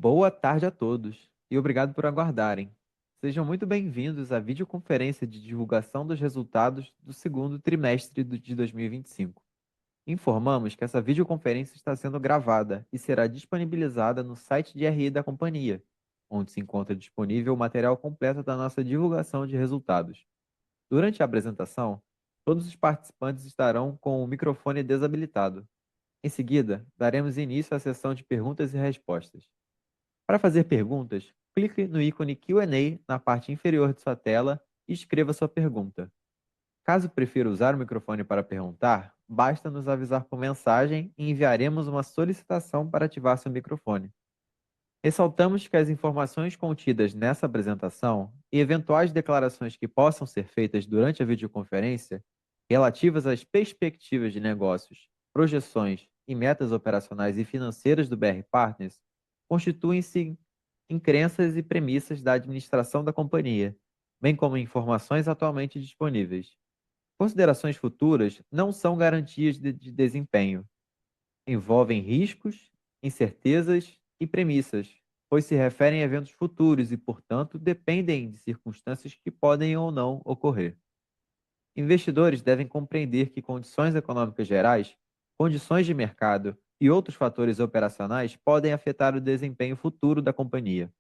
Boa tarde a todos e obrigado por aguardarem. Sejam muito bem-vindos à videoconferência de divulgação dos resultados do segundo trimestre de 2025. Informamos que essa videoconferência está sendo gravada e será disponibilizada no site de RI da companhia, onde se encontra disponível o material completo da nossa divulgação de resultados. Durante a apresentação, todos os participantes estarão com o microfone desabilitado. Em seguida, daremos início à sessão de perguntas e respostas. Para fazer perguntas, clique no ícone Q&A na parte inferior de sua tela e escreva sua pergunta. Caso prefira usar o microfone para perguntar, basta nos avisar por mensagem e enviaremos uma solicitação para ativar seu microfone. Ressaltamos que as informações contidas nessa apresentação e eventuais declarações que possam ser feitas durante a videoconferência, relativas às perspectivas de negócios, projeções e metas operacionais e financeiras do BR Partners, constituem-se em crenças e premissas da administração da companhia, bem como informações atualmente disponíveis. Considerações futuras não são garantias de desempenho. Envolvem riscos, incertezas e premissas, pois se referem a eventos futuros e, portanto, dependem de circunstâncias que podem ou não ocorrer. Investidores devem compreender que condições econômicas gerais, condições de mercado e outros fatores operacionais podem afetar o desempenho futuro da companhia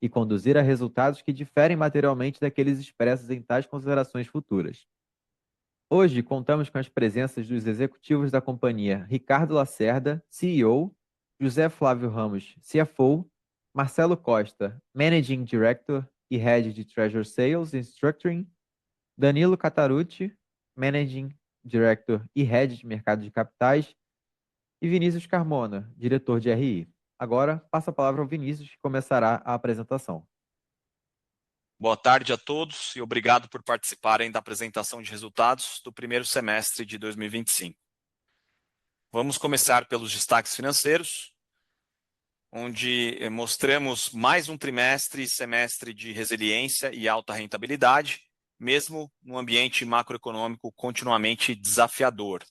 e conduzir a resultados que diferem materialmente daqueles expressos em tais considerações futuras. Hoje contamos com as presenças dos executivos da companhia Ricardo Lacerda, CEO, José Flávio Ramos, CFO, Marcelo Costa, Managing Director e Head de Treasury Sales and Structuring, Danilo Catarucci, Managing Director e Head de Mercado de Capitais, e Vinícius Carmona, diretor de RI. Agora, passo a palavra ao Vinícius, que começará a apresentação. Boa tarde a todos e obrigado por participarem da apresentação de resultados do primeiro semestre de 2025. Vamos começar pelos destaques financeiros, onde mostramos mais um trimestre e semestre de resiliência e alta rentabilidade, mesmo no ambiente macroeconômico continuamente desafiador.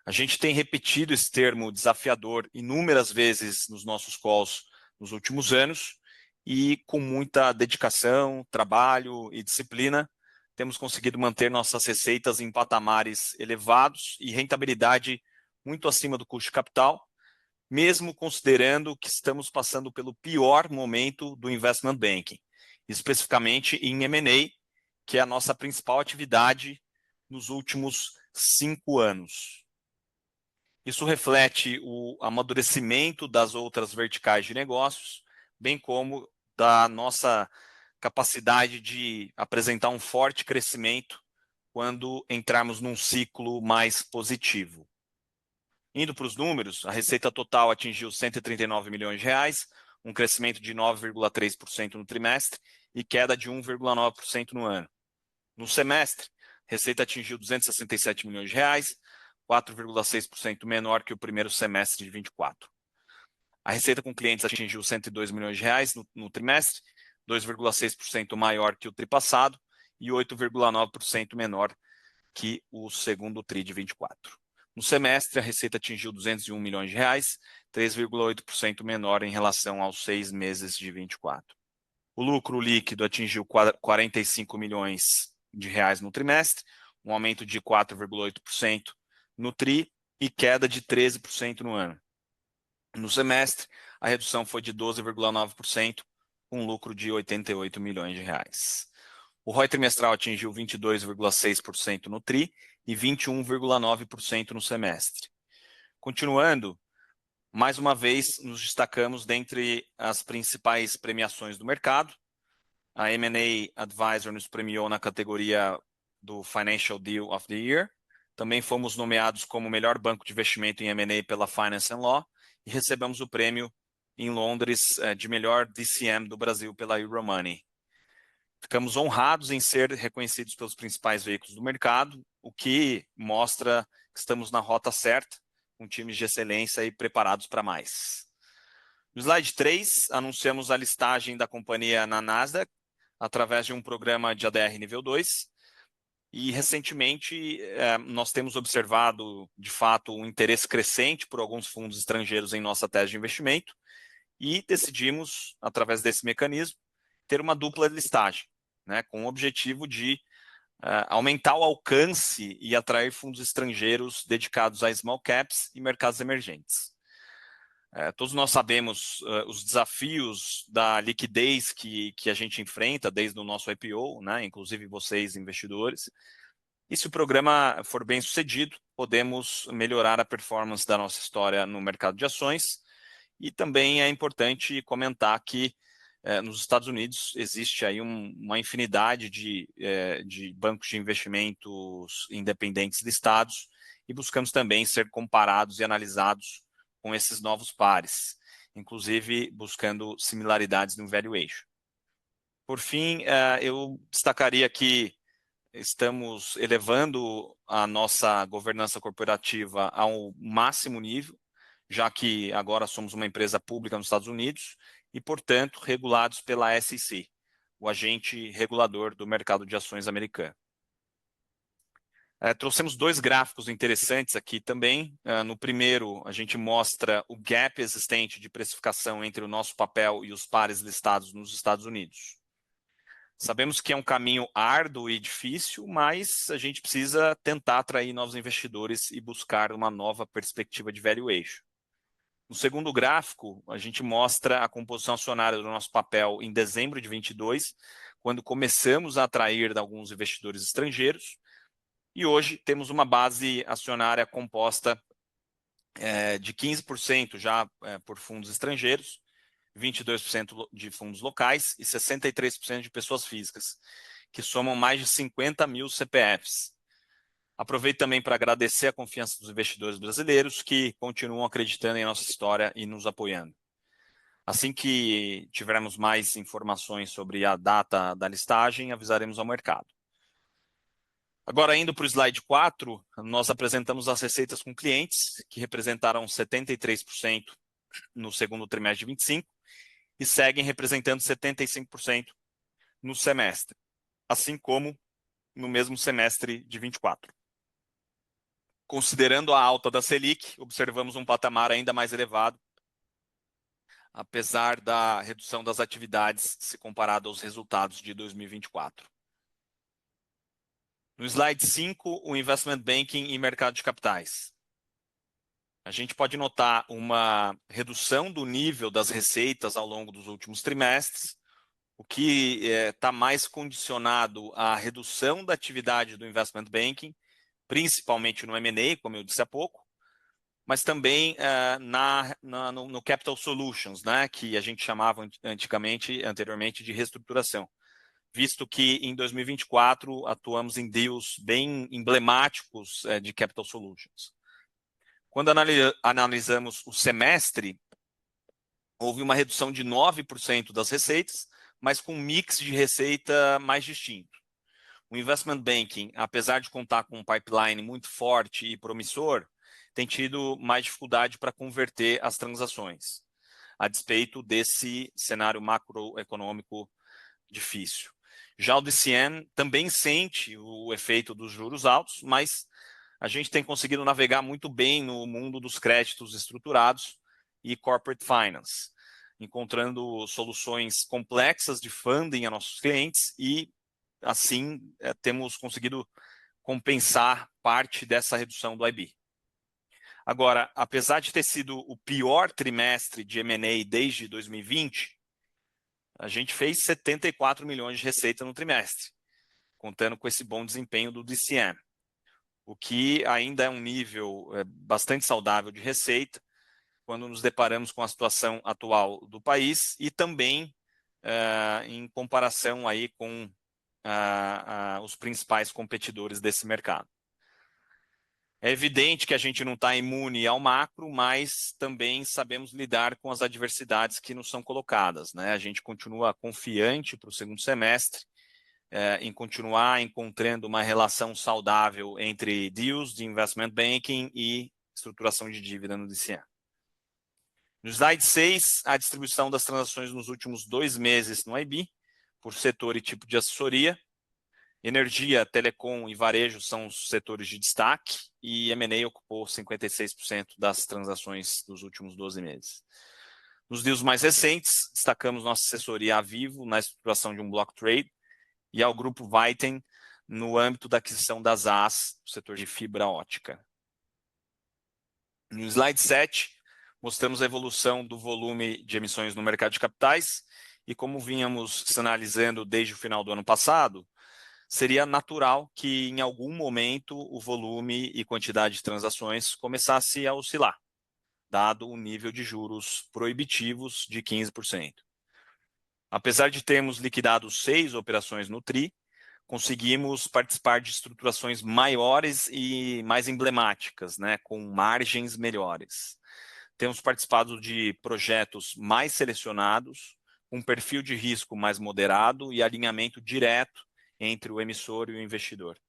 A gente tem repetido esse termo desafiador inúmeras vezes nos nossos calls nos últimos anos, e com muita dedicação, trabalho e disciplina, temos conseguido manter nossas receitas em patamares elevados e rentabilidade muito acima do custo de capital, mesmo considerando que estamos passando pelo pior momento do investment banking, especificamente em M&A, que é a nossa principal atividade nos últimos 5 anos. Isso reflete o amadurecimento das outras verticais de negócios, bem como da nossa capacidade de apresentar um forte crescimento quando entrarmos num ciclo mais positivo. Indo para os números, a receita total atingiu 139 milhões de reais, um crescimento de 9,3% no trimestre e queda de 1,9% no ano. No semestre, a receita atingiu 267 milhões de reais, 4,6% menor que o primeiro semestre de 24. A receita com clientes atingiu 102 milhões de reais no trimestre, 2,6% maior que o tri passado e 8,9% menor que o segundo tri de 24. No semestre, a receita atingiu 201 milhões de reais, 3,8% menor em relação aos 6 meses de 24. O lucro líquido atingiu 45 milhões de reais no trimestre, um aumento de 4,8% no TRI e queda de 13% no ano. No semestre, a redução foi de 12,9%, com um lucro de 88 milhões de reais. O ROI trimestral atingiu 22,6% no TRI e 21,9% no semestre. Continuando, mais uma vez nos destacamos dentre as principais premiações do mercado. A M&A Advisor nos premiou na categoria do Financial Deal of the Year. Também fomos nomeados como o melhor banco de investimento em M&A pela Finance and Law e recebemos o prêmio em Londres de melhor DCM do Brasil pela Euromoney. Ficamos honrados em ser reconhecidos pelos principais veículos do mercado, o que mostra que estamos na rota certa, com times de excelência e preparados para mais. No slide 3, anunciamos a listagem da companhia na Nasdaq, através de um programa de ADR nível 2, e recentemente nós temos observado, de fato, um interesse crescente por alguns fundos estrangeiros em nossa tese de investimento, e decidimos, através desse mecanismo, ter uma dupla listagem, né, com o objetivo de aumentar o alcance e atrair fundos estrangeiros dedicados a small caps e mercados emergentes. Todos nós sabemos os desafios da liquidez que a gente enfrenta desde o nosso IPO, né, inclusive vocês, investidores. E se o programa for bem sucedido, podemos melhorar a performance da nossa história no mercado de ações. E também é importante comentar que nos Estados Unidos existe aí uma infinidade de bancos de investimentos independentes listados e buscamos também ser comparados e analisados com esses novos pares, inclusive buscando similaridades no valuation. Por fim, eu destacaria que estamos elevando a nossa governança corporativa ao máximo nível, já que agora somos uma empresa pública nos Estados Unidos e, portanto, regulados pela SEC, o agente regulador do mercado de ações americano. Trouxemos dois gráficos interessantes aqui também. No primeiro, a gente mostra o gap existente de precificação entre o nosso papel e os pares listados nos Estados Unidos. Sabemos que é um caminho árduo e difícil, mas a gente precisa tentar atrair novos investidores e buscar uma nova perspectiva de valuation. No segundo gráfico, a gente mostra a composição acionária do nosso papel em dezembro de 2022, quando começamos a atrair alguns investidores estrangeiros, e hoje temos uma base acionária composta de 15% já por fundos estrangeiros, 22% de fundos locais e 63% de pessoas físicas, que somam mais de 50 mil CPFs. Aproveito também para agradecer a confiança dos investidores brasileiros que continuam acreditando em nossa história e nos apoiando. Assim que tivermos mais informações sobre a data da listagem, avisaremos ao mercado. Agora, indo para o slide 4, nós apresentamos as receitas com clientes, que representaram 73% no segundo trimestre de 25 e seguem representando 75% no semestre, assim como no mesmo semestre de 24. Considerando a alta da Selic, observamos um patamar ainda mais elevado, apesar da redução das atividades se comparado aos resultados de 2024. No slide 5, o Investment Banking e mercado de capitais. A gente pode notar uma redução do nível das receitas ao longo dos últimos trimestres, o que está mais condicionado à redução da atividade do Investment Banking, principalmente no M&A, como eu disse há pouco, mas também no Capital Solutions, né, que a gente chamava anteriormente de reestruturação, visto que em 2024 atuamos em deals bem emblemáticos de Capital Solutions. Quando analisamos o semestre, houve uma redução de 9% das receitas, mas com um mix de receita mais distinto. O Investment Banking, apesar de contar com um pipeline muito forte e promissor, tem tido mais dificuldade para converter as transações, a despeito desse cenário macroeconômico difícil. Já o DCM também sente o efeito dos juros altos, mas a gente tem conseguido navegar muito bem no mundo dos créditos estruturados e corporate finance, encontrando soluções complexas de funding a nossos clientes e, assim, temos conseguido compensar parte dessa redução do IB. Agora, apesar de ter sido o pior trimestre de M&A desde 2020, a gente fez 74 milhões de receita no trimestre, contando com esse bom desempenho do DCM, o que ainda é um nível bastante saudável de receita, quando nos deparamos com a situação atual do país e também em comparação aí com os principais competidores desse mercado. É evidente que a gente não está imune ao macro, mas também sabemos lidar com as adversidades que nos são colocadas, né? A gente continua confiante para o segundo semestre, em continuar encontrando uma relação saudável entre deals de investment banking e estruturação de dívida no DCM. No slide 6, a distribuição das transações nos últimos 2 meses no IB, por setor e tipo de assessoria. Energia, telecom e varejo são os setores de destaque e M&A ocupou 56% das transações dos últimos 12 meses. Nos deals mais recentes, destacamos nossa assessoria à Vivo na estruturação de um block trade e ao grupo Vitem no âmbito da aquisição das AAS, do setor de fibra ótica. No slide 7, mostramos a evolução do volume de emissões no mercado de capitais e como vínhamos sinalizando desde o final do ano passado, seria natural que em algum momento o volume e quantidade de transações começasse a oscilar, dado o nível de juros proibitivos de 15%. Apesar de termos liquidado 6 operações no TRI, conseguimos participar de estruturações maiores e mais emblemáticas, né, com margens melhores. Temos participado de projetos mais selecionados, com perfil de risco mais moderado e alinhamento direto entre o emissor e o investidor.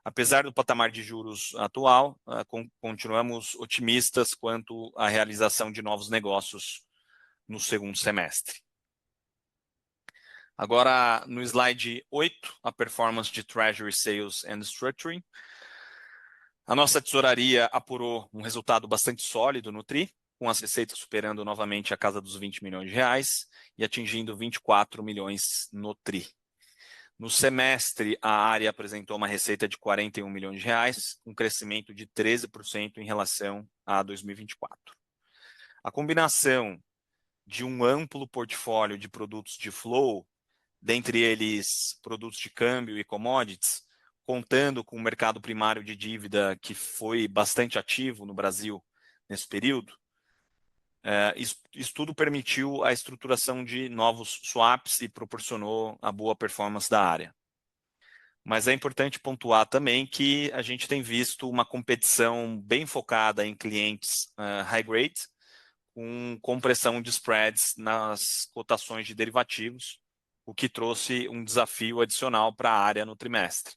Apesar do patamar de juros atual, continuamos otimistas quanto à realização de novos negócios no segundo semestre. Agora, no slide 8, a performance de Treasury Sales and Structuring. A nossa tesouraria apurou um resultado bastante sólido no TRI, com as receitas superando novamente a casa dos 20 milhões de reais e atingindo 24 milhões no TRI. No semestre, a área apresentou uma receita de 41 milhões de reais, um crescimento de 13% em relação a 2024. A combinação de um amplo portfólio de produtos de flow, dentre eles produtos de câmbio e commodities, contando com o mercado primário de dívida que foi bastante ativo no Brasil nesse período, isso tudo permitiu a estruturação de novos swaps e proporcionou a boa performance da área. Mas é importante pontuar também que a gente tem visto uma competição bem focada em clientes high grade, com compressão de spreads nas cotações de derivativos, o que trouxe um desafio adicional para a área no trimestre.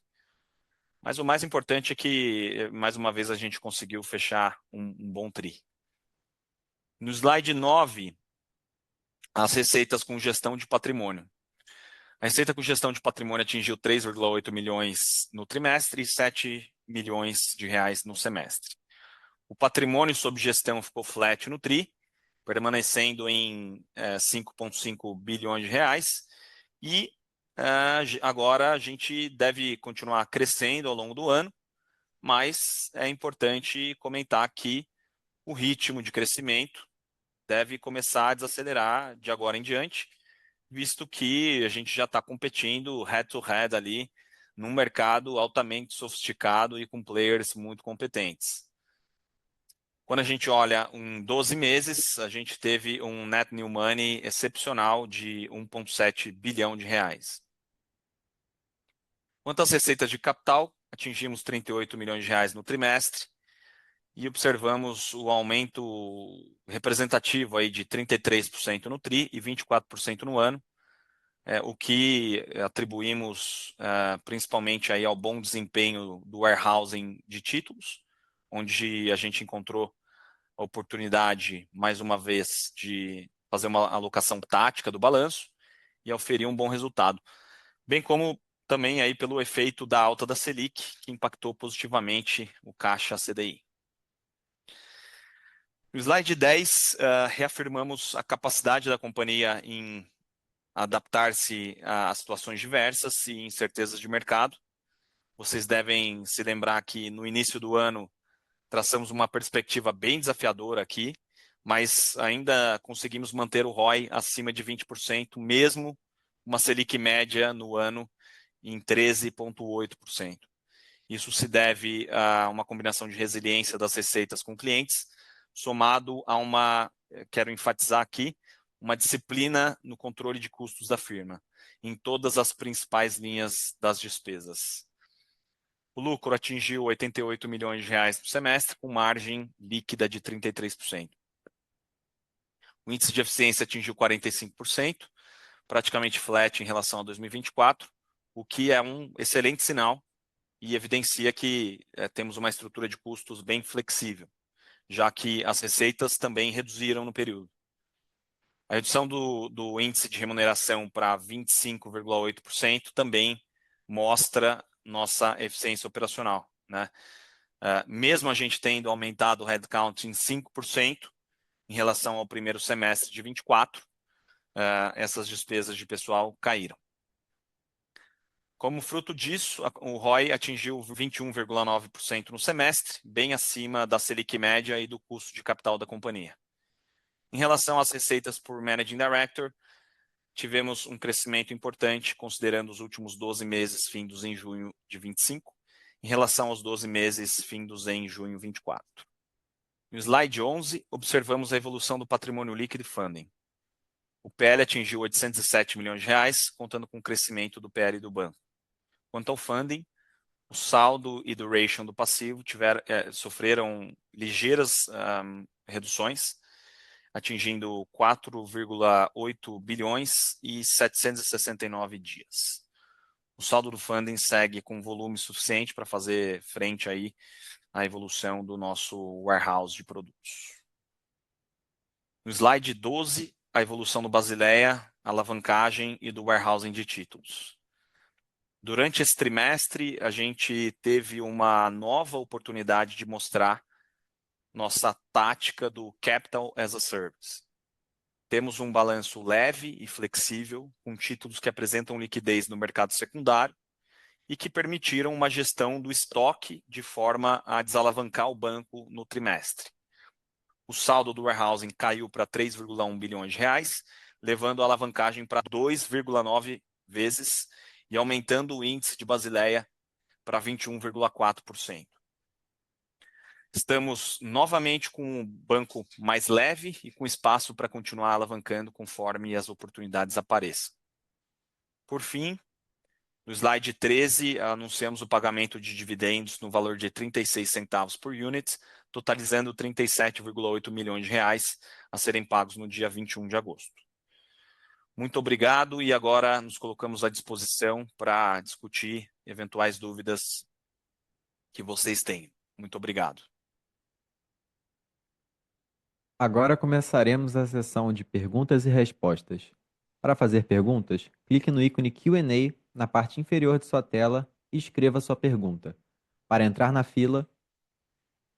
Mas o mais importante é que, mais uma vez, a gente conseguiu fechar um bom TRI. No slide 9, as receitas com gestão de patrimônio. A receita com gestão de patrimônio atingiu 3,8 milhões no trimestre e 7 milhões de reais no semestre. O patrimônio sob gestão ficou flat no TRI, permanecendo em 5,5 bilhões de reais, e agora a gente deve continuar crescendo ao longo do ano, mas é importante comentar que o ritmo de crescimento deve começar a desacelerar de agora em diante, visto que a gente já está competindo head-to-head ali num mercado altamente sofisticado e com players muito competentes. Quando a gente olha em 12 meses, a gente teve um net new money excepcional de 1,7 bilhão de reais. Quanto às receitas de capital, atingimos 38 milhões de reais no trimestre e observamos o aumento representativo aí de 33% no TRI e 24% no ano, o que atribuímos principalmente aí ao bom desempenho do warehousing de títulos, onde a gente encontrou a oportunidade, mais uma vez, de fazer uma alocação tática do balanço e oferir um bom resultado. Bem como também aí pelo efeito da alta da Selic, que impactou positivamente o caixa CDI. No slide 10, reafirmamos a capacidade da companhia em adaptar-se a situações diversas e incertezas de mercado. Vocês devem se lembrar que no início do ano traçamos uma perspectiva bem desafiadora aqui, mas ainda conseguimos manter o ROI acima de 20%, mesmo uma Selic média no ano em 13,8%. Isso se deve a uma combinação de resiliência das receitas com clientes, somado a quero enfatizar aqui, uma disciplina no controle de custos da firma, em todas as principais linhas das despesas. O lucro atingiu 88 milhões de reais no semestre, com margem líquida de 33%. O índice de eficiência atingiu 45%, praticamente flat em relação a 2024, o que é um excelente sinal e evidencia que temos uma estrutura de custos bem flexível, já que as receitas também reduziram no período. A redução do índice de remuneração para 25,8% também mostra nossa eficiência operacional, né? Mesmo a gente tendo aumentado o headcount em 5%, Em relação ao primeiro semestre de 24, essas despesas de pessoal caíram. Como fruto disso, o ROI atingiu 21,9% no semestre, bem acima da Selic média e do custo de capital da companhia. Em relação às receitas por Managing Director, tivemos um crescimento importante, considerando os últimos 12 meses findos em junho de 25, em relação aos 12 meses findos em junho 24. No slide 11, observamos a evolução do patrimônio líquido e funding. O PL atingiu R$ 807 milhões, contando com o crescimento do PL do banco. Quanto ao funding, o saldo e duration do passivo sofreram ligeiras reduções, atingindo 4,8 bilhões e 769 dias. O saldo do funding segue com volume suficiente para fazer frente aí à evolução do nosso warehouse de produtos. No slide 12, a evolução do Basileia, alavancagem e do warehousing de títulos. Durante esse trimestre, a gente teve uma nova oportunidade de mostrar nossa tática do Capital as a Service. Temos um balanço leve e flexível, com títulos que apresentam liquidez no mercado secundário e que permitiram uma gestão do estoque de forma a desalavancar o banco no trimestre. O saldo do warehousing caiu para 3,1 bilhões de reais, levando a alavancagem para 2,9 vezes e aumentando o índice de Basileia para 21,4%. Estamos novamente com um banco mais leve e com espaço para continuar alavancando conforme as oportunidades apareçam. Por fim, no slide 13, anunciamos o pagamento de dividendos no valor de 36 centavos por unit, totalizando 37,8 milhões de reais a serem pagos no dia 21 de agosto. Muito obrigado e agora nos colocamos à disposição para discutir eventuais dúvidas que vocês tenham. Muito obrigado. Agora começaremos a sessão de perguntas e respostas. Para fazer perguntas, clique no ícone Q&A na parte inferior de sua tela e escreva sua pergunta. Para entrar na fila,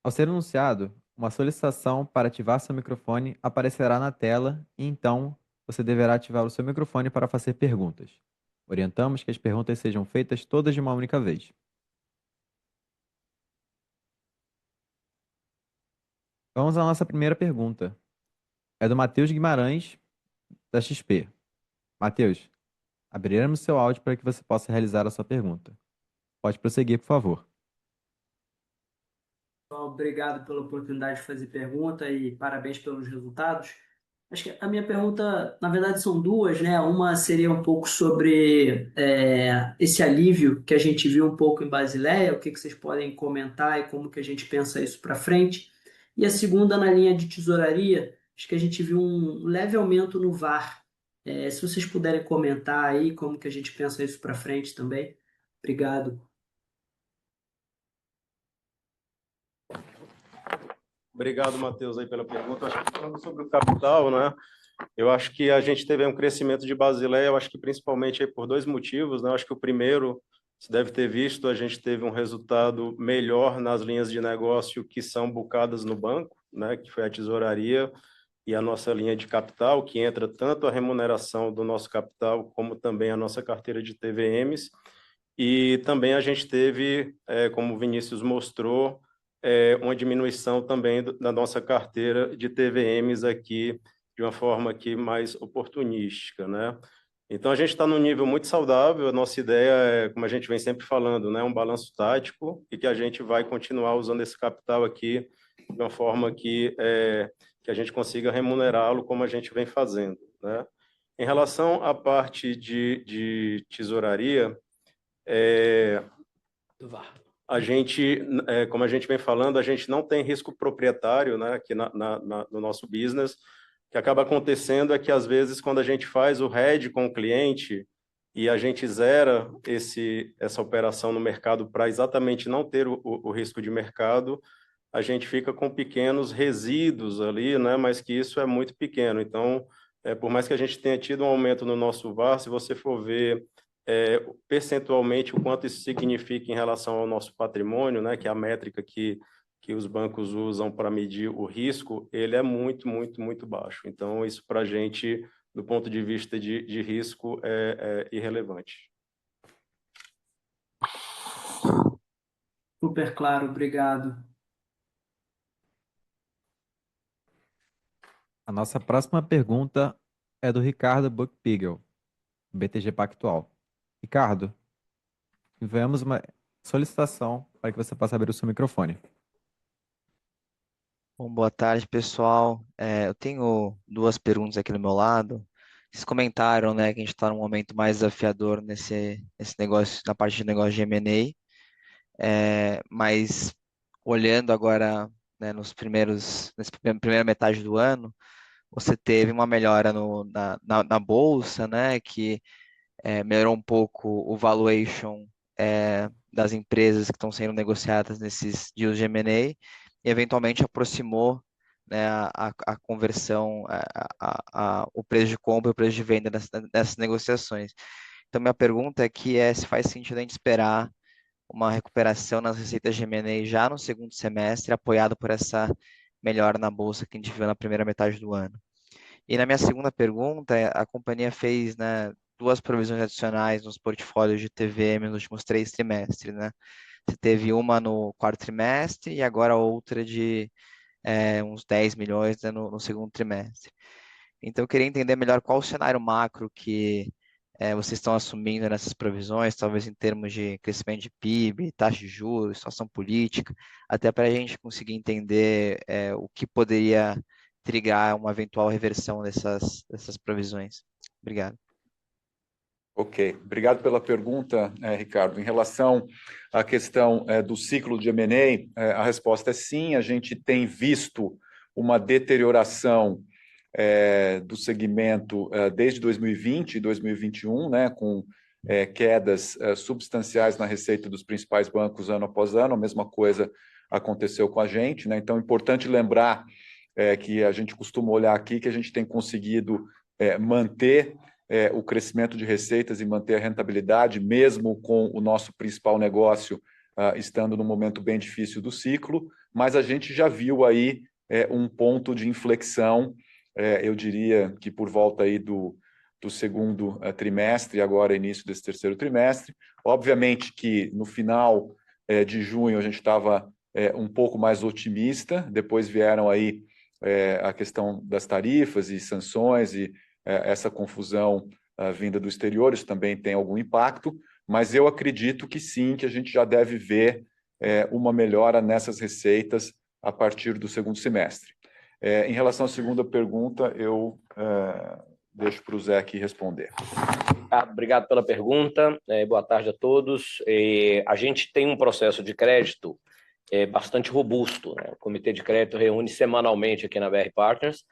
ao ser anunciado, uma solicitação para ativar seu microfone aparecerá na tela e então você deverá ativar o seu microfone para fazer perguntas. Orientamos que as perguntas sejam feitas todas de uma única vez. Vamos à nossa primeira pergunta. É do Matheus Guimarães, da XP. Matheus, abriremos seu áudio para que você possa realizar a sua pergunta. Pode prosseguir, por favor. Obrigado pela oportunidade de fazer pergunta e parabéns pelos resultados. Acho que a minha pergunta, na verdade, são duas, né? Uma seria um pouco sobre esse alívio que a gente viu um pouco em Basileia, o que vocês podem comentar e como que a gente pensa isso para frente. E a segunda, na linha de tesouraria, acho que a gente viu um leve aumento no VaR. Se vocês puderem comentar aí como que a gente pensa isso para frente também. Obrigado. Obrigado, Matheus, aí pela pergunta. Acho que falando sobre o capital, né? Eu acho que a gente teve um crescimento de Basileia, eu acho que principalmente aí por dois motivos, né? Eu acho que o primeiro, você deve ter visto, a gente teve um resultado melhor nas linhas de negócio que são bucadas no banco, né? Que foi a tesouraria e a nossa linha de capital, que entra tanto a remuneração do nosso capital como também a nossa carteira de TVMs. E também a gente teve, como o Vinícius mostrou, uma diminuição também da nossa carteira de TVMs aqui, de uma forma aqui mais oportunística, né? Então, a gente está num nível muito saudável, a nossa ideia é, como a gente vem sempre falando, né, um balanço tático e que a gente vai continuar usando esse capital aqui de uma forma que a gente consiga remunerá-lo como a gente vem fazendo, né? Em relação à parte de tesouraria, a gente, como a gente vem falando, a gente não tem risco proprietário, né, aqui no nosso business. O que acaba acontecendo é que, às vezes, quando a gente faz o hedge com o cliente e a gente zera essa operação no mercado para exatamente não ter o risco de mercado, a gente fica com pequenos resíduos ali, né, mas que isso é muito pequeno. Então, por mais que a gente tenha tido um aumento no nosso VaR, se você for ver percentualmente o quanto isso significa em relação ao nosso patrimônio, né, que é a métrica que que os bancos usam para medir o risco, ele é muito, muito, muito baixo. Então, isso para a gente, do ponto de vista de risco, é irrelevante. Super claro, obrigado. A nossa próxima pergunta é do Ricardo Buchpigel, BTG Pactual. Ricardo, enviamos uma solicitação para que você possa abrir o seu microfone. Bom, boa tarde, pessoal. Eu tenho duas perguntas aqui do meu lado. Vocês comentaram, né, que a gente está num momento mais desafiador nesse negócio, na parte de negócio de M&A, mas olhando agora, né, nessa primeira metade do ano, você teve uma melhora na bolsa, né, que melhorou um pouco o valuation das empresas que estão sendo negociadas nesses deals de M&A e eventualmente aproximou, né, a conversão, o preço de compra e o preço de venda dessas negociações. Então, minha pergunta aqui é se faz sentido a gente esperar uma recuperação nas receitas de M&A já no segundo semestre, apoiado por essa melhora na bolsa que a gente viu na primeira metade do ano. E na minha segunda pergunta, a companhia fez, né, duas provisões adicionais nos portfólios de TVM nos últimos 3 trimestres, né? Você teve uma no quarto trimestre e agora outra de uns 10 milhões, né, no segundo trimestre. Então, eu queria entender melhor qual o cenário macro que vocês estão assumindo nessas provisões, talvez em termos de crescimento de PIB, taxa de juros, situação política, até para a gente conseguir entender o que poderia trigar uma eventual reversão dessas provisões. Obrigado. Ok, obrigado pela pergunta, Ricardo. Em relação à questão do ciclo de M&A, a resposta é sim, a gente tem visto uma deterioração do segmento desde 2020 e 2021, né, com quedas substanciais na receita dos principais bancos ano após ano, a mesma coisa aconteceu com a gente, né? Então é importante lembrar que a gente costuma olhar aqui que a gente tem conseguido manter o crescimento de receitas e manter a rentabilidade, mesmo com o nosso principal negócio estando num momento bem difícil do ciclo, mas a gente já viu aí um ponto de inflexão, eu diria que por volta aí do segundo trimestre, agora início desse terceiro trimestre. Obviamente que no final de junho a gente estava um pouco mais otimista, depois vieram aí a questão das tarifas e sanções e essa confusão vinda do exterior, isso também tem algum impacto, mas eu acredito que sim, que a gente já deve ver uma melhora nessas receitas a partir do segundo semestre. Em relação à segunda pergunta, eu deixo para o Zé aqui responder. Obrigado pela pergunta, boa tarde a todos. A gente tem um processo de crédito bastante robusto, né? O Comitê de Crédito reúne semanalmente aqui na BR Partners,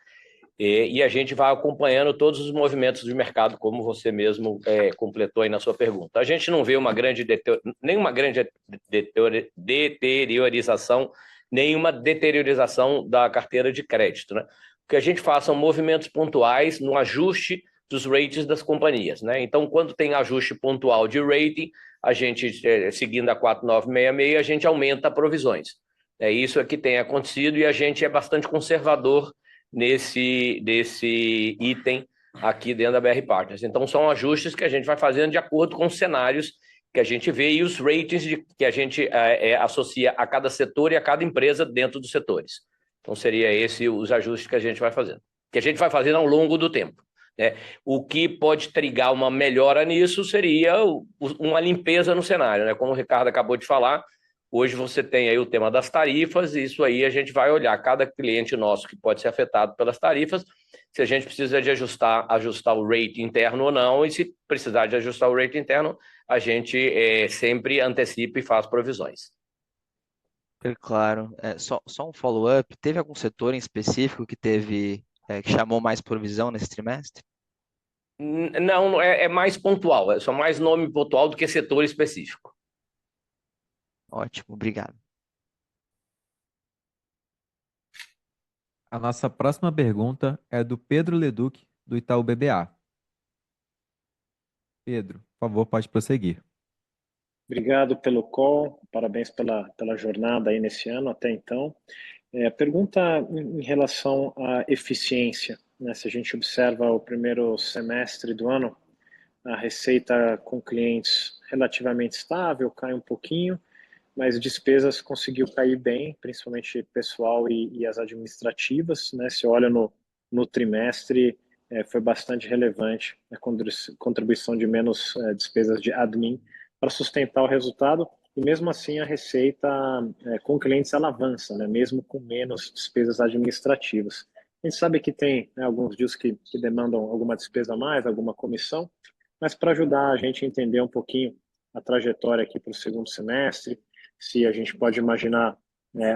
e a gente vai acompanhando todos os movimentos de mercado, como você mesmo completou aí na sua pergunta. A gente não vê nenhuma grande deteriorização, nenhuma deteriorização da carteira de crédito, né? O que a gente faz são movimentos pontuais no ajuste dos ratings das companhias, né? Então, quando tem ajuste pontual de rating, a gente, seguindo a 4966, a gente aumenta provisões. Isso que tem acontecido e a gente é bastante conservador desse item aqui dentro da BR Partners. Então, são ajustes que a gente vai fazendo de acordo com os cenários que a gente vê e os ratings que a gente associa a cada setor e a cada empresa dentro dos setores. Então, seria esse os ajustes que a gente vai fazendo. Que a gente vai fazendo ao longo do tempo. O que pode trigar uma melhora nisso seria uma limpeza no cenário, né? Como o Ricardo acabou de falar, hoje você tem aí o tema das tarifas, e isso aí a gente vai olhar cada cliente nosso que pode ser afetado pelas tarifas, se a gente precisa de ajustar o rate interno ou não, e se precisar de ajustar o rate interno, a gente sempre antecipa e faz provisões. Claro. Só um follow-up, teve algum setor em específico que que chamou mais provisão nesse trimestre? Não, é mais pontual, é só mais nome pontual do que setor específico. Ótimo, obrigado. A nossa próxima pergunta é do Pedro Leduc, do Itaú BBA. Pedro, por favor, pode prosseguir. Obrigado pelo call, parabéns pela jornada aí nesse ano até então. Pergunta em relação à eficiência, né? Se a gente observa o primeiro semestre do ano, a receita com clientes relativamente estável, cai um pouquinho, mas despesas conseguiu cair bem, principalmente pessoal e as administrativas, né? Se olha no trimestre, foi bastante relevante a contribuição de menos despesas de admin para sustentar o resultado, e mesmo assim a receita com clientes ela avança, né? Mesmo com menos despesas administrativas. A gente sabe que tem, né, alguns deals que demandam alguma despesa a mais, alguma comissão, mas para ajudar a gente a entender um pouquinho a trajetória aqui para o segundo semestre, se a gente pode imaginar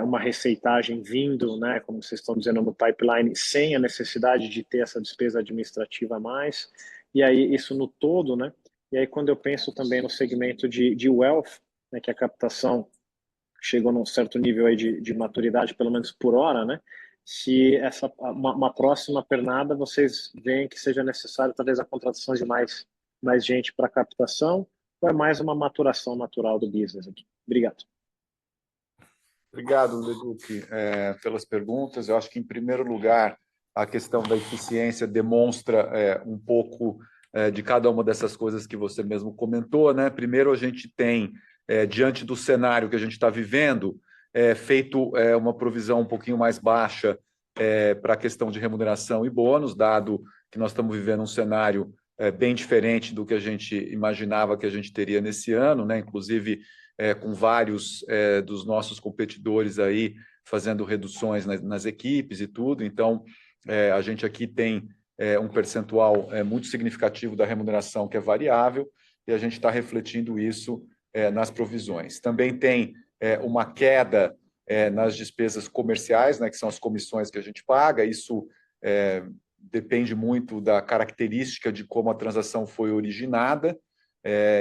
uma receitagem vindo, né, como vocês estão dizendo, no pipeline, sem a necessidade de ter essa despesa administrativa a mais, e aí isso no todo, né, e aí quando eu penso também no segmento de wealth, né, que a captação chegou num certo nível aí de maturidade, pelo menos por hora, né, se uma próxima pernada vocês veem que seja necessário talvez a contratação de mais gente para captação, ou é mais uma maturação natural do business aqui? Obrigado. Obrigado, Leduc, pelas perguntas. Eu acho que, em primeiro lugar, a questão da eficiência demonstra um pouco de cada uma dessas coisas que você mesmo comentou, né? Primeiro, a gente tem, diante do cenário que a gente está vivendo, feito uma provisão um pouquinho mais baixa para a questão de remuneração e bônus, dado que nós estamos vivendo um cenário bem diferente do que a gente imaginava que a gente teria nesse ano, né? Inclusive com vários dos nossos competidores aí fazendo reduções nas equipes e tudo. Então, a gente aqui tem um percentual muito significativo da remuneração que é variável, e a gente está refletindo isso nas provisões. Também tem uma queda nas despesas comerciais, né, que são as comissões que a gente paga. Isso depende muito da característica de como a transação foi originada.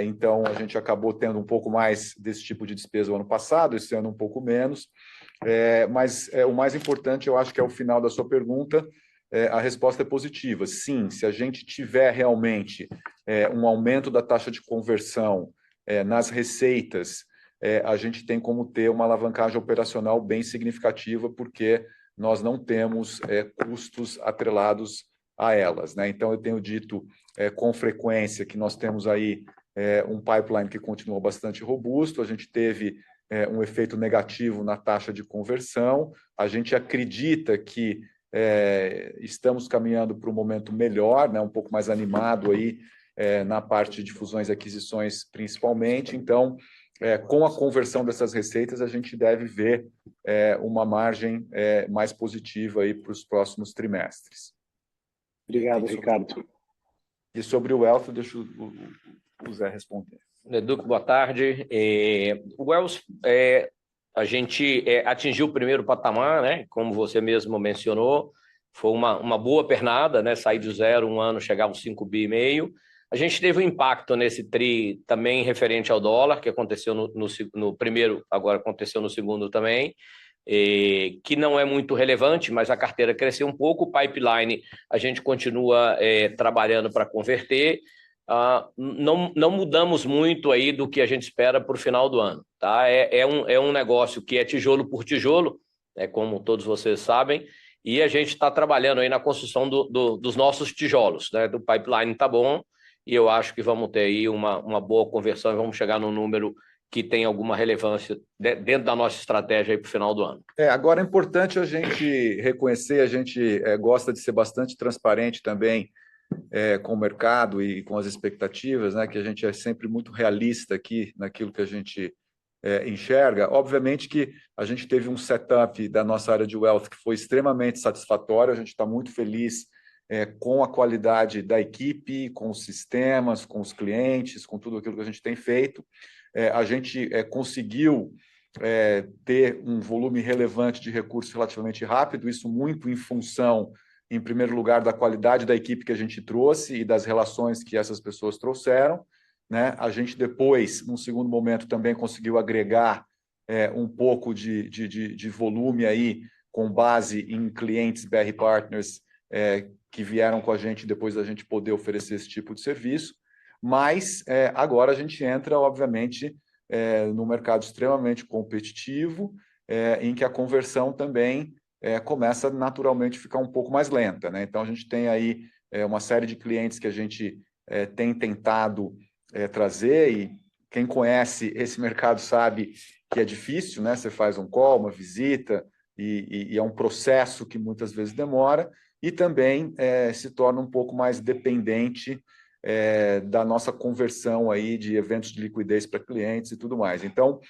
Então, a gente acabou tendo um pouco mais desse tipo de despesa o ano passado, esse ano um pouco menos. Mas o mais importante, eu acho que é o final da sua pergunta, a resposta é positiva. Sim, se a gente tiver realmente um aumento da taxa de conversão nas receitas, a gente tem como ter uma alavancagem operacional bem significativa, porque nós não temos custos atrelados a elas, né? Então, eu tenho dito com frequência que nós temos aí um pipeline que continua bastante robusto. A gente teve um efeito negativo na taxa de conversão. A gente acredita que estamos caminhando para um momento melhor, né? Um pouco mais animado aí na parte de fusões e aquisições, principalmente. Então, com a conversão dessas receitas, a gente deve ver uma margem mais positiva aí para os próximos trimestres. Obrigado, Ricardo. E sobre o Wealth, deixa o Zé responder. Leduc, boa tarde. O Wealth, a gente atingiu o primeiro patamar, né? Como você mesmo mencionou, foi uma boa pernada, né? Sair de 0, um ano, chegar aos 5,5 bi. A gente teve um impacto nesse TRI também referente ao dólar, que aconteceu no primeiro, agora aconteceu no segundo também, que não é muito relevante, mas a carteira cresceu um pouco. O pipeline a gente continua trabalhando para converter. Não mudamos muito aí do que a gente espera para o final do ano, tá? É um negócio que é tijolo por tijolo, como todos vocês sabem, e a gente está trabalhando aí na construção dos nossos tijolos, né? Do pipeline está bom, e eu acho que vamos ter aí uma boa conversão e vamos chegar num número que tem alguma relevância dentro da nossa estratégia aí para o final do ano. Agora é importante a gente reconhecer, a gente gosta de ser bastante transparente também com o mercado e com as expectativas, né? Que a gente é sempre muito realista aqui naquilo que a gente enxerga. Obviamente que a gente teve um setup da nossa área de wealth que foi extremamente satisfatório. A gente está muito feliz com a qualidade da equipe, com os sistemas, com os clientes, com tudo aquilo que a gente tem feito. A gente conseguiu ter um volume relevante de recursos relativamente rápido, isso muito em função, em primeiro lugar, da qualidade da equipe que a gente trouxe e das relações que essas pessoas trouxeram, né? A gente depois, num segundo momento, também conseguiu agregar um pouco de volume aí, com base em clientes BR Partners que vieram com a gente depois da gente poder oferecer esse tipo de serviço. Mas agora a gente entra, obviamente, num mercado extremamente competitivo, em que a conversão também começa naturalmente a ficar um pouco mais lenta, né? Então, a gente tem aí uma série de clientes que a gente tem tentado trazer, e quem conhece esse mercado sabe que é difícil, né? Você faz um call, uma visita, e é um processo que muitas vezes demora, e também se torna um pouco mais dependente da nossa conversão aí de eventos de liquidez para clientes e tudo mais. Então,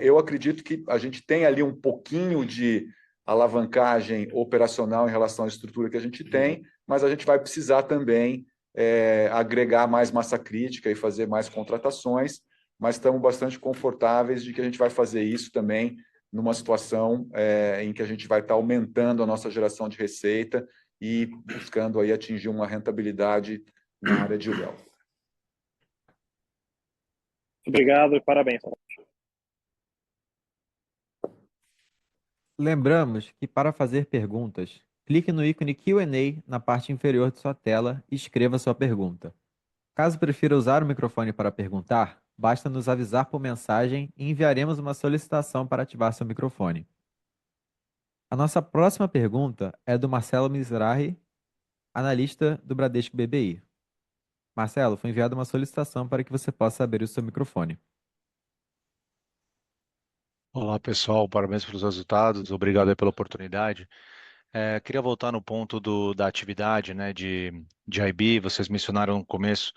eu acredito que a gente tem ali um pouquinho de alavancagem operacional em relação à estrutura que a gente tem, mas a gente vai precisar também agregar mais massa crítica e fazer mais contratações, mas estamos bastante confortáveis de que a gente vai fazer isso também numa situação em que a gente vai estar aumentando a nossa geração de receita e buscando aí atingir uma rentabilidade na área de wealth. Obrigado e parabéns. Lembramos que para fazer perguntas, clique no ícone Q&A na parte inferior de sua tela e escreva sua pergunta. Caso prefira usar o microfone para perguntar, basta nos avisar por mensagem e enviaremos uma solicitação para ativar seu microfone. A nossa próxima pergunta é do Marcelo Mizrahi, analista do Bradesco BBI. Marcelo, foi enviada uma solicitação para que você possa abrir o seu microfone. Olá, pessoal, parabéns pelos resultados, obrigado aí pela oportunidade. Queria voltar no ponto da atividade, né, de IB. Vocês mencionaram no começo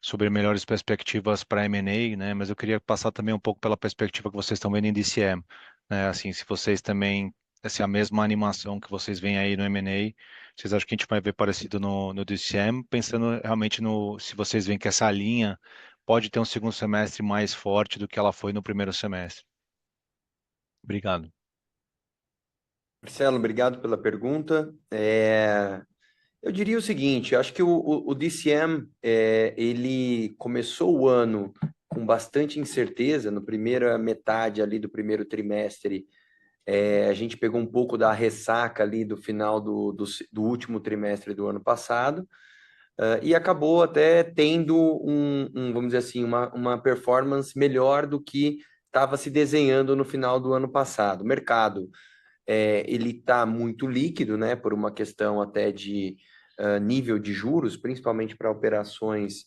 sobre melhores perspectivas para M&A, né, mas eu queria passar também um pouco pela perspectiva que vocês estão vendo em DCM, né, assim, se vocês também, se a mesma animação que vocês veem aí no M&A, vocês acham que a gente vai ver parecido no DCM, pensando realmente se vocês veem que essa linha pode ter um segundo semestre mais forte do que ela foi no primeiro semestre. Obrigado. Marcelo, obrigado pela pergunta. Eu diria o seguinte, acho que o DCM, ele começou o ano com bastante incerteza, na primeira metade ali do primeiro trimestre, a gente pegou um pouco da ressaca ali do final do último trimestre do ano passado, e acabou até tendo vamos dizer assim, uma performance melhor do que estava se desenhando no final do ano passado. O mercado, ele está muito líquido, né, por uma questão até de nível de juros, principalmente para operações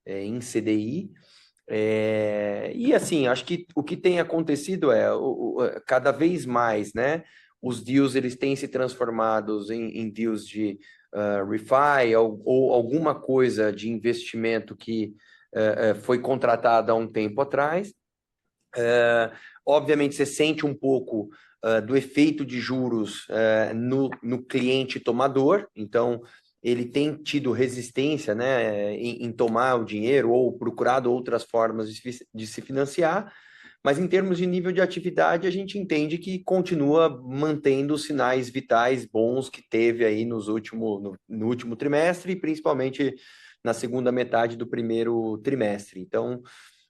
em CDI. E assim, acho que o que tem acontecido cada vez mais, né, os deals eles têm se transformado em deals de refi ou alguma coisa de investimento que foi contratada há um tempo atrás. Obviamente, você sente um pouco do efeito de juros no cliente tomador, então ele tem tido resistência, né, em tomar o dinheiro ou procurado outras formas de se financiar, mas em termos de nível de atividade, a gente entende que continua mantendo os sinais vitais bons que teve aí no último trimestre, e principalmente na segunda metade do primeiro trimestre. Então,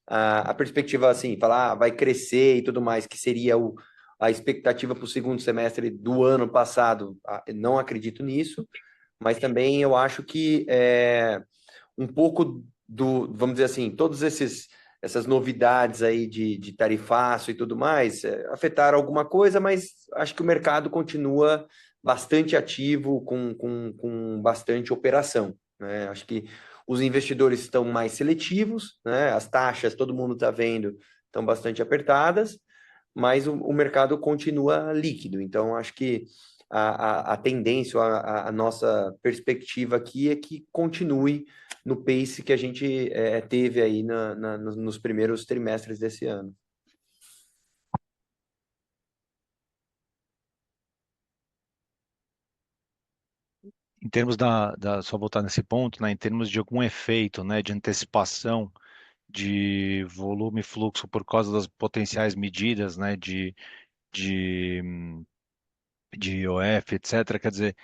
a perspectiva, assim, falar vai crescer e tudo mais, que seria a expectativa para o segundo semestre do ano passado, não acredito nisso, mas também eu acho que um pouco vamos dizer assim, todas essas novidades aí de tarifaço e tudo mais, afetaram alguma coisa, mas acho que o mercado continua bastante ativo, com bastante operação, né? Acho que os investidores estão mais seletivos, né? As taxas, todo mundo está vendo, estão bastante apertadas, mas o mercado continua líquido. Então, acho que a tendência, a nossa perspectiva aqui é que continue no pace que a gente teve aí nos primeiros trimestres desse ano. Em termos só voltar nesse ponto, né, em termos de algum efeito, né, de antecipação de volume e fluxo por causa das potenciais medidas, né, de, de IOF, etc., quer dizer,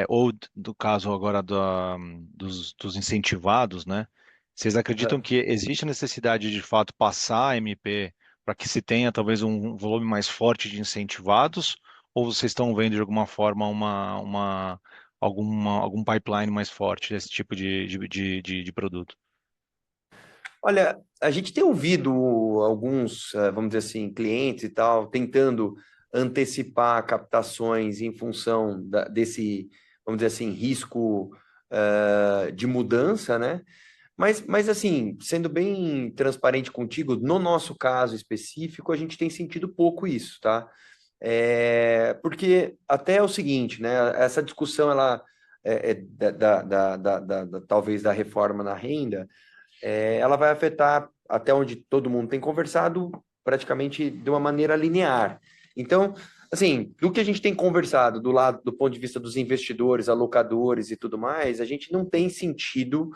ou do caso agora dos incentivados, né, vocês acreditam que existe a necessidade de fato passar a MP para que se tenha talvez um volume mais forte de incentivados, ou vocês estão vendo de alguma forma algum pipeline mais forte desse tipo de produto? Olha, a gente tem ouvido alguns, vamos dizer assim, clientes e tal, tentando antecipar captações em função desse, vamos dizer assim, risco de mudança, né? Mas assim, sendo bem transparente contigo, no nosso caso específico, a gente tem sentido pouco isso, tá? Porque até é o seguinte, né? Essa discussão, ela talvez da reforma na renda, ela vai afetar, até onde todo mundo tem conversado, praticamente de uma maneira linear. Então, assim, do que a gente tem conversado do ponto de vista dos investidores, alocadores e tudo mais, a gente não tem sentido,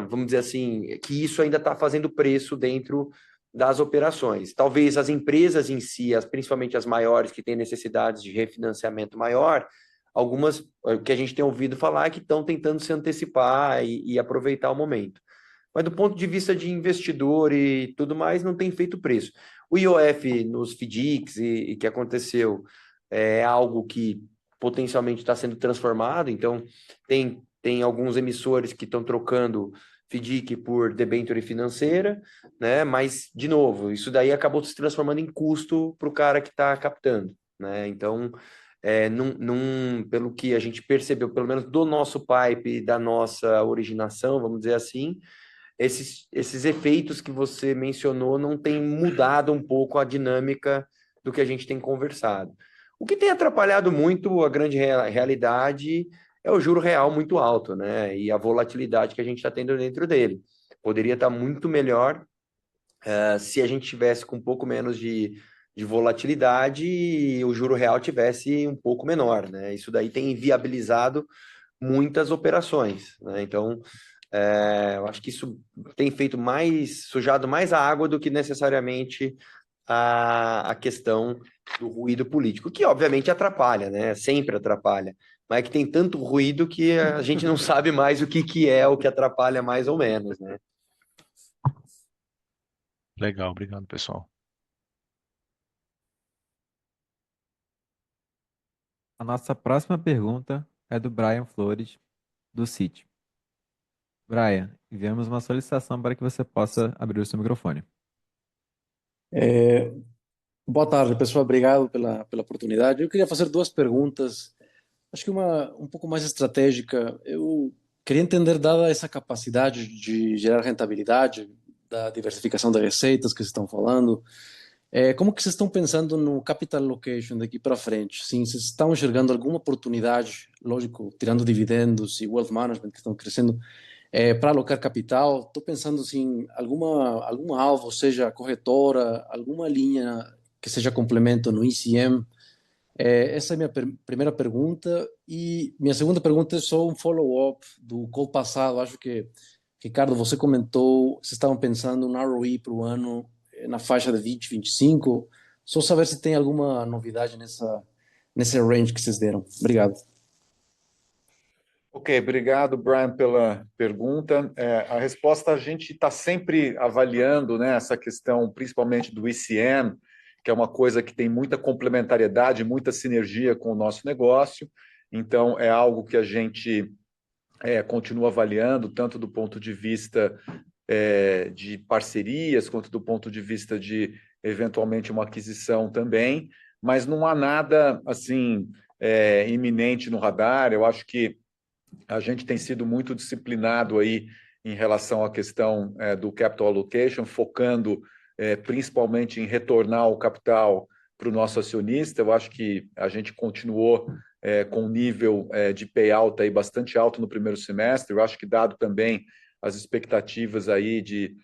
vamos dizer assim, que isso ainda está fazendo preço dentro das operações. Talvez as empresas em si, principalmente as maiores que têm necessidades de refinanciamento maior, algumas que a gente tem ouvido falar que estão tentando se antecipar e aproveitar o momento. Mas do ponto de vista de investidor e tudo mais, não tem feito preço. O IOF nos FDICs e que aconteceu é algo que potencialmente está sendo transformado, então tem alguns emissores que estão trocando FDIC por debênture financeira, né? Mas, de novo, isso daí acabou se transformando em custo para o cara que está captando, né? Então, pelo que a gente percebeu, pelo menos do nosso pipe, da nossa originação, vamos dizer assim, esses efeitos que você mencionou não têm mudado um pouco a dinâmica do que a gente tem conversado. O que tem atrapalhado muito a grande realidade é o juro real muito alto, né? E a volatilidade que a gente está tendo dentro dele. Poderia estar muito melhor se a gente tivesse com um pouco menos de volatilidade e o juro real tivesse um pouco menor, né? Isso daí tem inviabilizado muitas operações, né? Então, eu acho que isso tem sujado mais a água do que necessariamente a questão do ruído político, que obviamente atrapalha, né? Sempre atrapalha, mas é que tem tanto ruído que a gente não sabe mais o que é o que atrapalha mais ou menos, né? Legal, obrigado, pessoal. A nossa próxima pergunta é do Brian Flores, do Citi. Brian, enviamos uma solicitação para que você possa abrir o seu microfone. Boa tarde, pessoal. Obrigado pela oportunidade. Eu queria fazer duas perguntas. Acho que uma um pouco mais estratégica. Eu queria entender, dada essa capacidade de gerar rentabilidade, da diversificação das receitas que vocês estão falando, como que vocês estão pensando no capital allocation daqui para frente? Sim, vocês estão enxergando alguma oportunidade, lógico, tirando dividendos e wealth management que estão crescendo, para alocar capital? Estou pensando assim, alguma alvo, seja corretora, alguma linha que seja complemento no ECM. Essa é a minha primeira pergunta. E minha segunda pergunta é só um follow-up do call passado. Acho que, Ricardo, você comentou, vocês estavam pensando no ROE para o ano na faixa de 20, 25. Só saber se tem alguma novidade nesse range que vocês deram. Obrigado. Ok, obrigado, Brian, pela pergunta. A resposta, a gente está sempre avaliando, né, essa questão, principalmente do ECM, que é uma coisa que tem muita complementariedade, muita sinergia com o nosso negócio. Então, é algo que a gente continua avaliando, tanto do ponto de vista de parcerias, quanto do ponto de vista de, eventualmente, uma aquisição também, mas não há nada, assim, iminente no radar. Eu acho que a gente tem sido muito disciplinado aí em relação à questão do capital allocation, focando principalmente em retornar o capital para o nosso acionista. Eu acho que a gente continuou com um nível de payout aí bastante alto no primeiro semestre. Eu acho que, dado também as expectativas aí de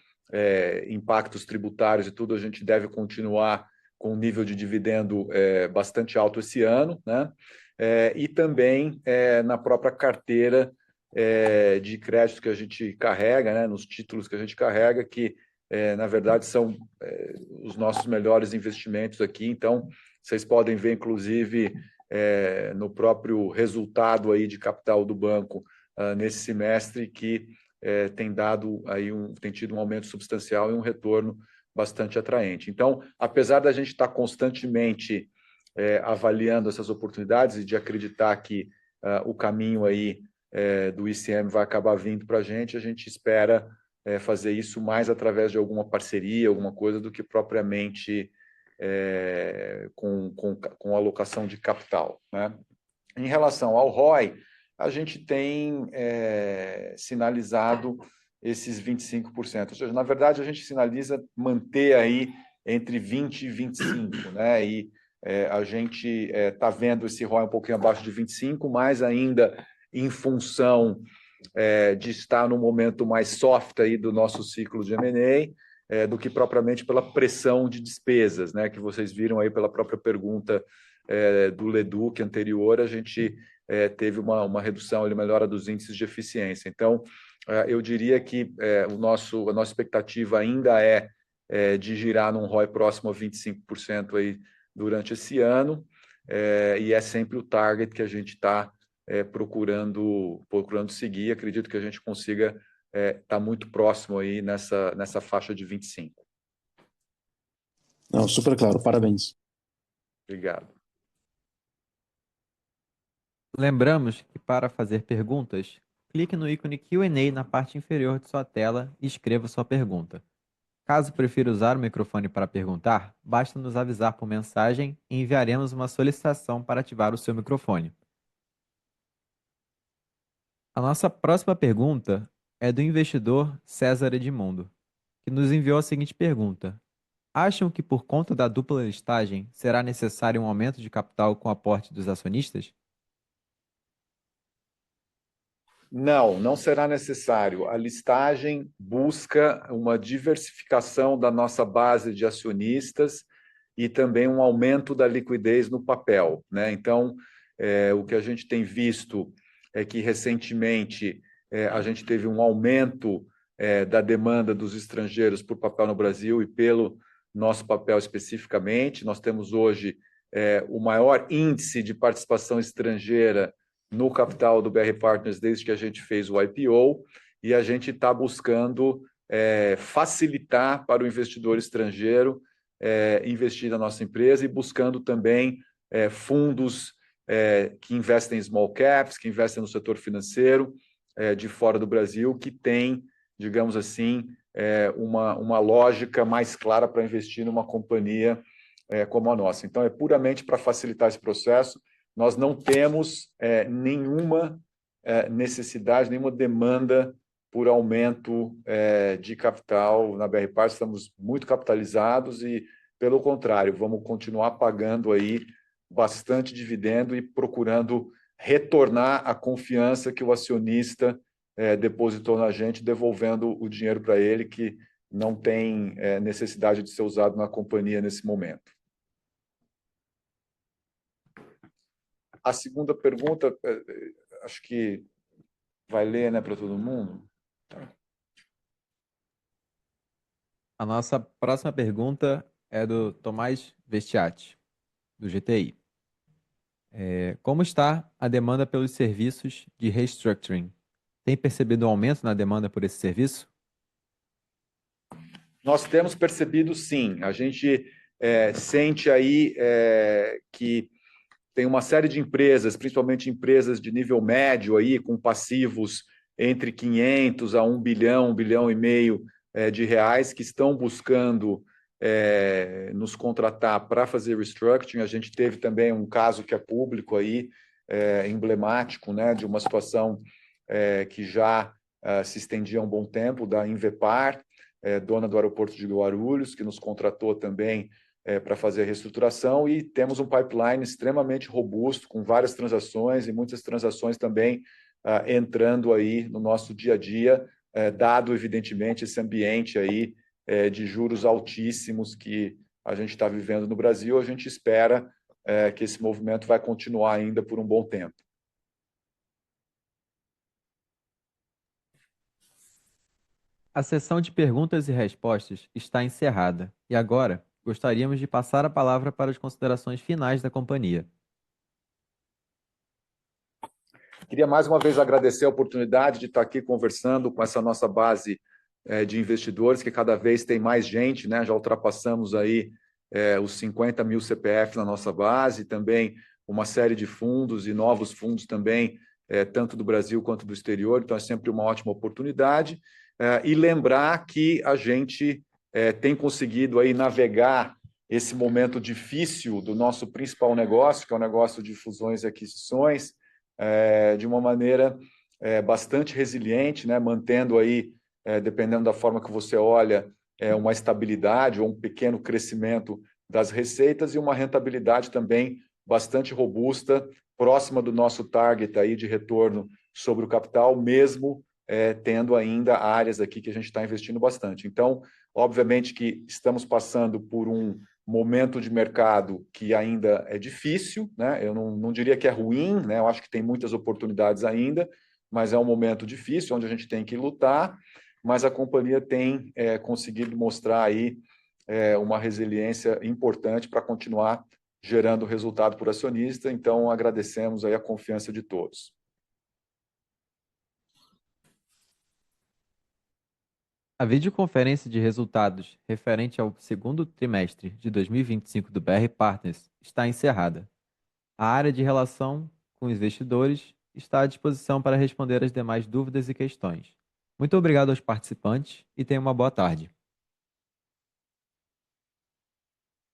impactos tributários e tudo, a gente deve continuar com um nível de dividendo bastante alto esse ano, né? E também na própria carteira de crédito que a gente carrega, né, nos títulos que a gente carrega, que, na verdade, são os nossos melhores investimentos aqui. Então, vocês podem ver, inclusive, no próprio resultado aí de capital do banco nesse semestre, que tem dado aí tem tido um aumento substancial e um retorno bastante atraente. Então, apesar da gente estar constantemente avaliando essas oportunidades e de acreditar que o caminho aí do ICM vai acabar vindo para a gente espera fazer isso mais através de alguma parceria, alguma coisa, do que propriamente com alocação de capital, né? Em relação ao ROI, a gente tem sinalizado esses 25%. Ou seja, na verdade, a gente sinaliza manter aí entre 20% e 25%, né? E a gente está vendo esse ROI um pouquinho abaixo de 25%, mas ainda em função de estar no momento mais soft aí do nosso ciclo de M&A, do que propriamente pela pressão de despesas, né? Que vocês viram aí pela própria pergunta do Leduc anterior, a gente teve uma redução, uma melhora dos índices de eficiência. Então, eu diria que a nossa expectativa ainda de girar num ROI próximo a 25% aí durante esse ano, e é sempre o target que a gente está procurando seguir. Acredito que a gente consiga estar muito próximo aí nessa faixa de 25%. Não, super claro, parabéns. Obrigado. Lembramos que para fazer perguntas, clique no ícone Q&A na parte inferior de sua tela e escreva sua pergunta. Caso prefira usar o microfone para perguntar, basta nos avisar por mensagem e enviaremos uma solicitação para ativar o seu microfone. A nossa próxima pergunta é do investidor César Edmundo, que nos enviou a seguinte pergunta: acham que por conta da dupla listagem será necessário um aumento de capital com aporte dos acionistas? Não será necessário. A listagem busca uma diversificação da nossa base de acionistas e também um aumento da liquidez no papel, né? Então, o que a gente tem visto é que, recentemente, a gente teve um aumento da demanda dos estrangeiros por papel no Brasil e pelo nosso papel especificamente. Nós temos hoje o maior índice de participação estrangeira no capital do BR Partners desde que a gente fez o IPO, e a gente está buscando facilitar para o investidor estrangeiro investir na nossa empresa, e buscando também fundos que investem em small caps, que investem no setor financeiro de fora do Brasil, que tem, digamos assim, uma lógica mais clara para investir numa companhia como a nossa. Então, é puramente para facilitar esse processo. Nós não temos nenhuma necessidade, nenhuma demanda por aumento de capital na BR Partners. Estamos muito capitalizados e, pelo contrário, vamos continuar pagando aí bastante dividendo e procurando retornar a confiança que o acionista depositou na gente, devolvendo o dinheiro para ele, que não tem necessidade de ser usado na companhia nesse momento. A segunda pergunta, acho que vai ler, né, para todo mundo. A nossa próxima pergunta é do Tomás Vestiati, do GTI. Como está a demanda pelos serviços de restructuring? Tem percebido um aumento na demanda por esse serviço? Nós temos percebido, sim. A gente sente aí que tem uma série de empresas, principalmente empresas de nível médio, aí, com passivos entre 500 a 1 bilhão, 1,5 bilhão de reais, que estão buscando nos contratar para fazer restructuring. A gente teve também um caso que é público aí, emblemático, né, de uma situação que já se estendia há um bom tempo, da Invepar, dona do aeroporto de Guarulhos, que nos contratou também para fazer a reestruturação, e temos um pipeline extremamente robusto, com várias transações, e muitas transações também entrando aí no nosso dia a dia, dado, evidentemente, esse ambiente aí de juros altíssimos que a gente está vivendo no Brasil. A gente espera que esse movimento vai continuar ainda por um bom tempo. A sessão de perguntas e respostas está encerrada, e agora gostaríamos de passar a palavra para as considerações finais da companhia. Queria mais uma vez agradecer a oportunidade de estar aqui conversando com essa nossa base de investidores, que cada vez tem mais gente, né? Já ultrapassamos aí os 50 mil CPF na nossa base, também uma série de fundos e novos fundos também, tanto do Brasil quanto do exterior. Então, é sempre uma ótima oportunidade. e lembrar que a gente tem conseguido aí navegar esse momento difícil do nosso principal negócio, que é o negócio de fusões e aquisições, de uma maneira bastante resiliente, né, mantendo aí, dependendo da forma que você olha, uma estabilidade ou um pequeno crescimento das receitas e uma rentabilidade também bastante robusta, próxima do nosso target aí de retorno sobre o capital, mesmo tendo ainda áreas aqui que a gente está investindo bastante. Então, obviamente que estamos passando por um momento de mercado que ainda é difícil, né? Eu não diria que é ruim, né? Eu acho que tem muitas oportunidades ainda, mas é um momento difícil, onde a gente tem que lutar, mas a companhia tem conseguido mostrar aí uma resiliência importante para continuar gerando resultado por acionista, então agradecemos aí a confiança de todos. A videoconferência de resultados referente ao segundo trimestre de 2025 do BR Partners está encerrada. A área de relação com os investidores está à disposição para responder as demais dúvidas e questões. Muito obrigado aos participantes e tenham uma boa tarde.